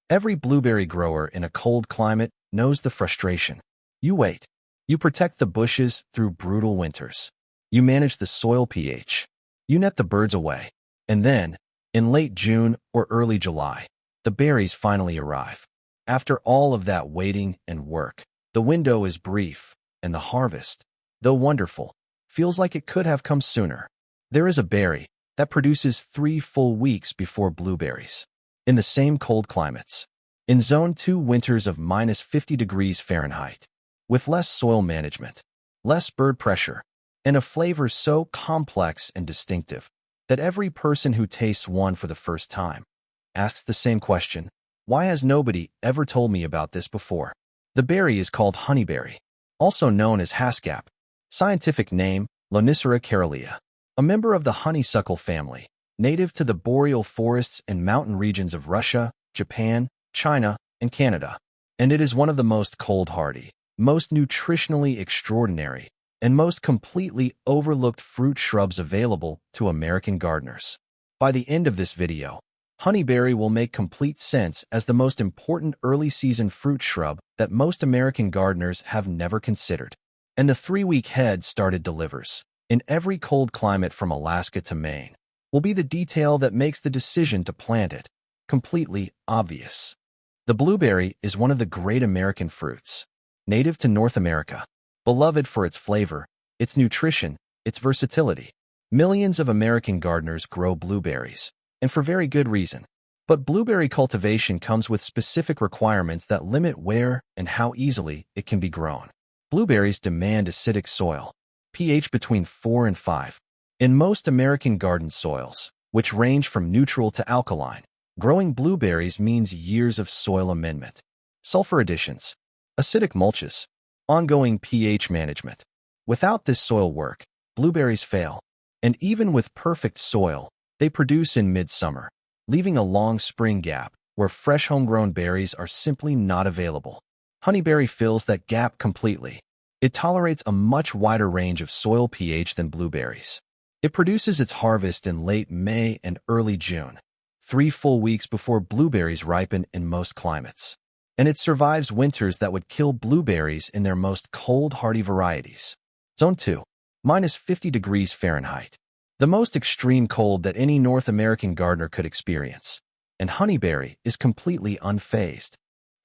Every blueberry grower in a cold climate knows the frustration. You wait. You protect the bushes through brutal winters. You manage the soil pH. You net the birds away. And then, in late June or early July, the berries finally arrive. After all of that waiting and work, the window is brief, and the harvest, though wonderful, feels like it could have come sooner. There is a berry that produces 3 full weeks before blueberries. In the same cold climates. In Zone 2 winters of -50 degrees Fahrenheit. With less soil management, less bird pressure, and a flavor so complex and distinctive that every person who tastes one for the first time asks the same question: why has nobody ever told me about this before? The berry is called honeyberry, also known as Haskap. Scientific name, Lonicera caerulea. A member of the honeysuckle family, native to the boreal forests and mountain regions of Russia, Japan, China, and Canada. And it is one of the most cold-hardy, most nutritionally extraordinary, and most completely overlooked fruit shrubs available to American gardeners. By the end of this video, honeyberry will make complete sense as the most important early-season fruit shrub that most American gardeners have never considered. And the 3-week head started delivers, in every cold climate from Alaska to Maine, will be the detail that makes the decision to plant it completely obvious. The blueberry is one of the great American fruits, native to North America, beloved for its flavor, its nutrition, its versatility. Millions of American gardeners grow blueberries, and for very good reason. But blueberry cultivation comes with specific requirements that limit where and how easily it can be grown. Blueberries demand acidic soil, pH between 4 and 5. In most American garden soils, which range from neutral to alkaline, growing blueberries means years of soil amendment, sulfur additions, acidic mulches, ongoing pH management. Without this soil work, blueberries fail. And even with perfect soil, they produce in midsummer, leaving a long spring gap where fresh homegrown berries are simply not available. Honeyberry fills that gap completely. It tolerates a much wider range of soil pH than blueberries. It produces its harvest in late May and early June, 3 full weeks before blueberries ripen in most climates. And it survives winters that would kill blueberries in their most cold-hardy varieties. Zone 2, -50 degrees Fahrenheit. The most extreme cold that any North American gardener could experience. And honeyberry is completely unfazed.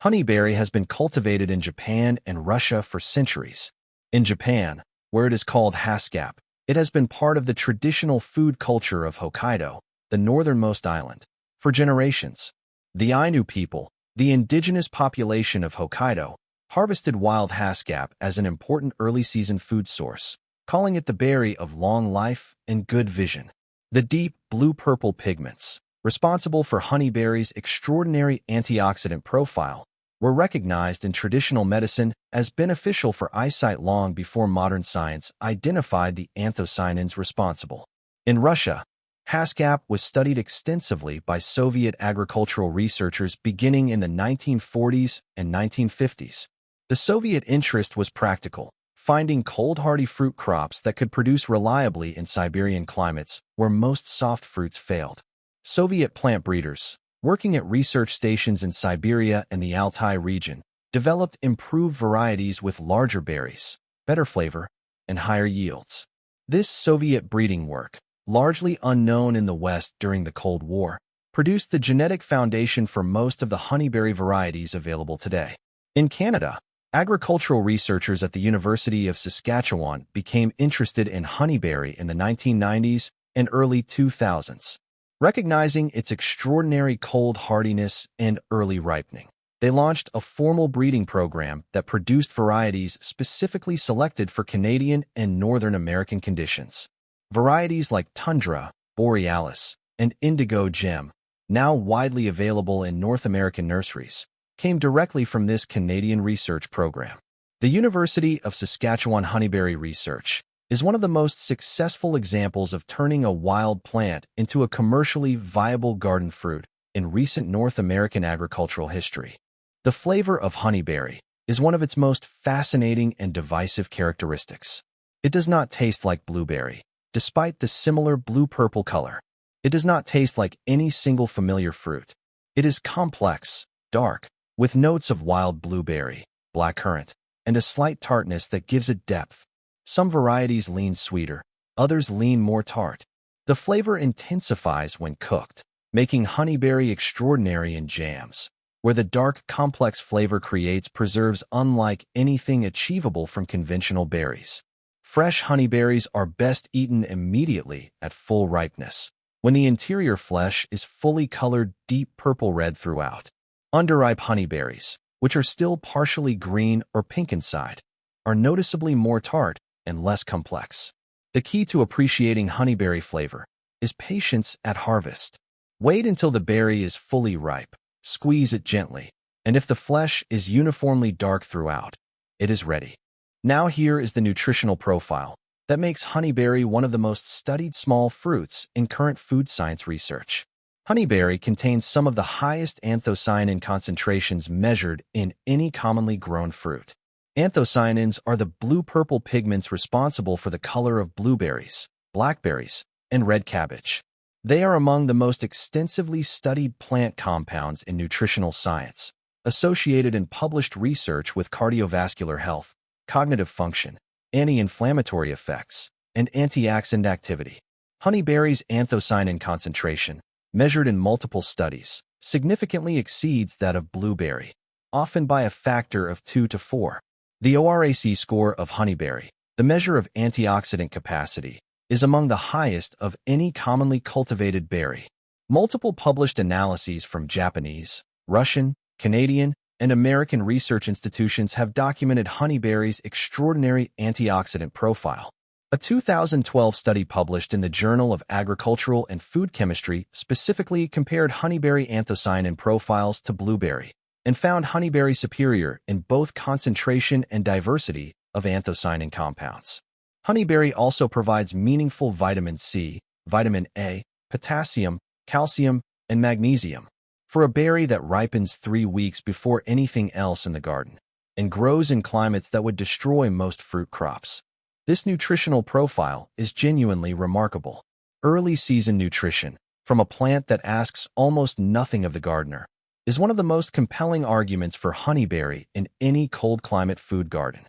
Honeyberry has been cultivated in Japan and Russia for centuries. In Japan, where it is called Haskap, it has been part of the traditional food culture of Hokkaido, the northernmost island, for generations. The Ainu people, the indigenous population of Hokkaido, harvested wild Haskap as an important early-season food source, calling it the berry of long life and good vision. The deep blue-purple pigments, responsible for honeyberry's extraordinary antioxidant profile, were recognized in traditional medicine as beneficial for eyesight long before modern science identified the anthocyanins responsible. In Russia, Haskap was studied extensively by Soviet agricultural researchers beginning in the 1940s and 1950s. The Soviet interest was practical, finding cold-hardy fruit crops that could produce reliably in Siberian climates where most soft fruits failed. Soviet plant breeders, working at research stations in Siberia and the Altai region, developed improved varieties with larger berries, better flavor, and higher yields. This Soviet breeding work, largely unknown in the West during the Cold War, produced the genetic foundation for most of the honeyberry varieties available today. In Canada, agricultural researchers at the University of Saskatchewan became interested in honeyberry in the 1990s and early 2000s. Recognizing its extraordinary cold hardiness and early ripening, they launched a formal breeding program that produced varieties specifically selected for Canadian and Northern American conditions. Varieties like Tundra, Borealis, and Indigo Gem, now widely available in North American nurseries, came directly from this Canadian research program. The University of Saskatchewan honeyberry research is one of the most successful examples of turning a wild plant into a commercially viable garden fruit in recent North American agricultural history. The flavor of honeyberry is one of its most fascinating and divisive characteristics. It does not taste like blueberry, despite the similar blue-purple color. It does not taste like any single familiar fruit. It is complex, dark, with notes of wild blueberry, blackcurrant, and a slight tartness that gives it depth. Some varieties lean sweeter, others lean more tart. The flavor intensifies when cooked, making honeyberry extraordinary in jams, where the dark, complex flavor creates preserves unlike anything achievable from conventional berries. Fresh honeyberries are best eaten immediately at full ripeness, when the interior flesh is fully colored deep purple-red throughout. Underripe honeyberries, which are still partially green or pink inside, are noticeably more tart and less complex. The key to appreciating honeyberry flavor is patience at harvest. Wait until the berry is fully ripe, squeeze it gently, and if the flesh is uniformly dark throughout, it is ready. Now here is the nutritional profile that makes honeyberry one of the most studied small fruits in current food science research. Honeyberry contains some of the highest anthocyanin concentrations measured in any commonly grown fruit. Anthocyanins are the blue-purple pigments responsible for the color of blueberries, blackberries, and red cabbage. They are among the most extensively studied plant compounds in nutritional science, associated in published research with cardiovascular health, cognitive function, anti-inflammatory effects, and antioxidant activity. Honeyberry's anthocyanin concentration, measured in multiple studies, significantly exceeds that of blueberry, often by a factor of 2 to 4. The ORAC score of honeyberry, the measure of antioxidant capacity, is among the highest of any commonly cultivated berry. Multiple published analyses from Japanese, Russian, Canadian, and American research institutions have documented honeyberry's extraordinary antioxidant profile. A 2012 study published in the Journal of Agricultural and Food Chemistry specifically compared honeyberry anthocyanin profiles to blueberry and found honeyberry superior in both concentration and diversity of anthocyanin compounds. Honeyberry also provides meaningful vitamin C, vitamin A, potassium, calcium, and magnesium. For a berry that ripens 3 weeks before anything else in the garden and grows in climates that would destroy most fruit crops, this nutritional profile is genuinely remarkable. Early season nutrition, from a plant that asks almost nothing of the gardener, is one of the most compelling arguments for honeyberry in any cold climate food garden.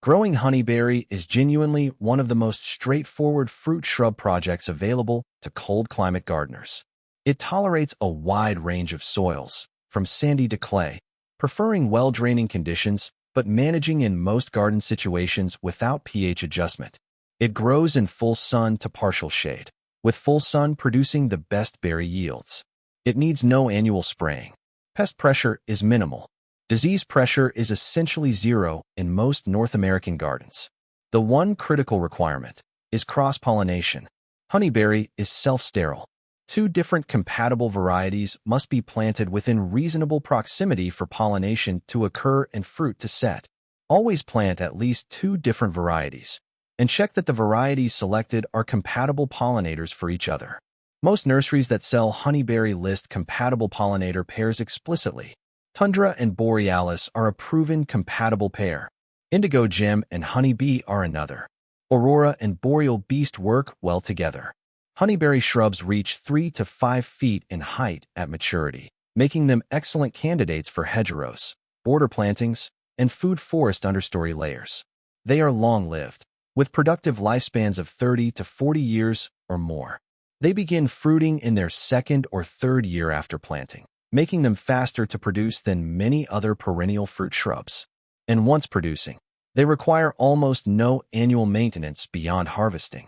Growing honeyberry is genuinely one of the most straightforward fruit shrub projects available to cold climate gardeners. It tolerates a wide range of soils, from sandy to clay, preferring well-draining conditions but managing in most garden situations without pH adjustment. It grows in full sun to partial shade, with full sun producing the best berry yields. It needs no annual spraying. Pest pressure is minimal. Disease pressure is essentially zero in most North American gardens. The one critical requirement is cross-pollination. Honeyberry is self-sterile. 2 different compatible varieties must be planted within reasonable proximity for pollination to occur and fruit to set. Always plant at least 2 different varieties, and check that the varieties selected are compatible pollinators for each other. Most nurseries that sell honeyberry list compatible pollinator pairs explicitly. Tundra and Borealis are a proven compatible pair. Indigo Gem and Honeybee are another. Aurora and Boreal Beast work well together. Honeyberry shrubs reach 3 to 5 feet in height at maturity, making them excellent candidates for hedgerows, border plantings, and food forest understory layers. They are long-lived, with productive lifespans of 30 to 40 years or more. They begin fruiting in their 2nd or 3rd year after planting, making them faster to produce than many other perennial fruit shrubs. And once producing, they require almost no annual maintenance beyond harvesting.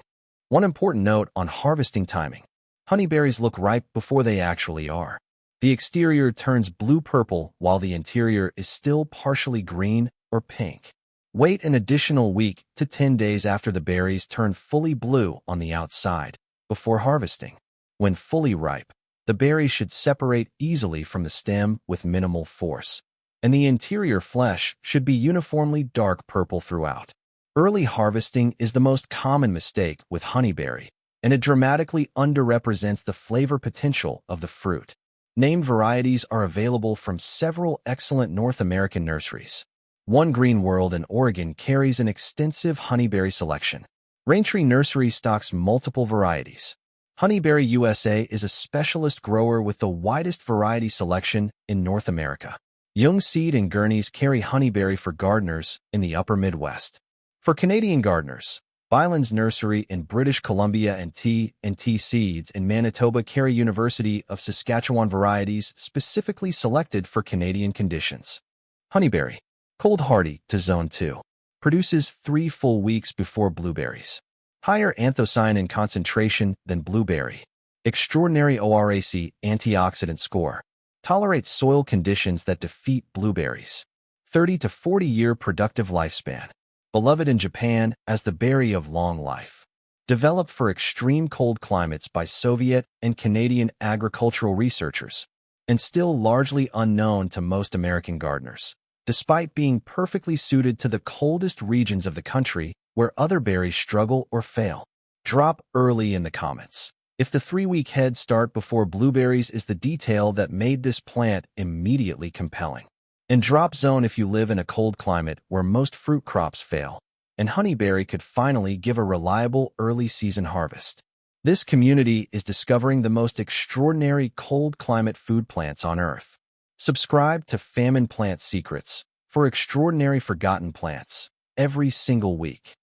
One important note on harvesting timing: honeyberries look ripe before they actually are. The exterior turns blue-purple while the interior is still partially green or pink. Wait an additional week to 10 days after the berries turn fully blue on the outside before harvesting. When fully ripe, the berries should separate easily from the stem with minimal force, and the interior flesh should be uniformly dark purple throughout. Early harvesting is the most common mistake with honeyberry, and it dramatically underrepresents the flavor potential of the fruit. Named varieties are available from several excellent North American nurseries. One Green World in Oregon carries an extensive honeyberry selection. Raintree Nursery stocks multiple varieties. Honeyberry USA is a specialist grower with the widest variety selection in North America. Young seed and gurneys carry honeyberry for gardeners in the upper Midwest. For Canadian gardeners, Byland's Nursery in British Columbia and T&T Seeds in Manitoba carry University of Saskatchewan varieties specifically selected for Canadian conditions. Honeyberry, cold hardy to Zone 2, produces 3 full weeks before blueberries. Higher anthocyanin concentration than blueberry. Extraordinary ORAC antioxidant score. Tolerates soil conditions that defeat blueberries. 30 to 40-year productive lifespan. Beloved in Japan as the berry of long life. Developed for extreme cold climates by Soviet and Canadian agricultural researchers, and still largely unknown to most American gardeners, despite being perfectly suited to the coldest regions of the country where other berries struggle or fail. Drop early in the comments if the 3-week head start before blueberries is the detail that made this plant immediately compelling. And drop zone if you live in a cold climate where most fruit crops fail, and honeyberry could finally give a reliable early season harvest. This community is discovering the most extraordinary cold climate food plants on Earth. Subscribe to Famine Plant Secrets for extraordinary forgotten plants every single week.